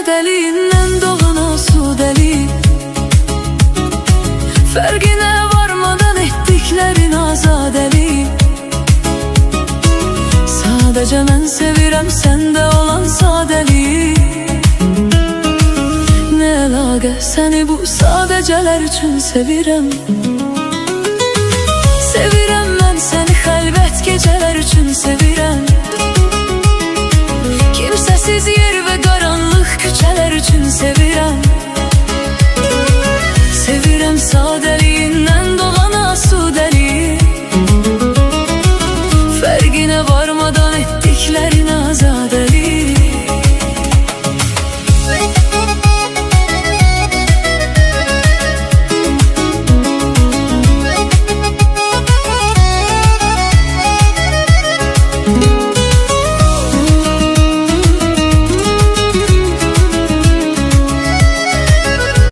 sadəliyindən doğan asudəlik, fərqinə varmadan etdiklərin azadəlik. Sadəcə mən sevirəm səndə olan sadəlik. Nə əlaqə, səni bu sadəcələr üçün sevirəm. Sevirəm mən səni xəlvət gecələr üçün sevirəm. Kimsəsiz yer və qaranlıq küçələr üçün sevirəm.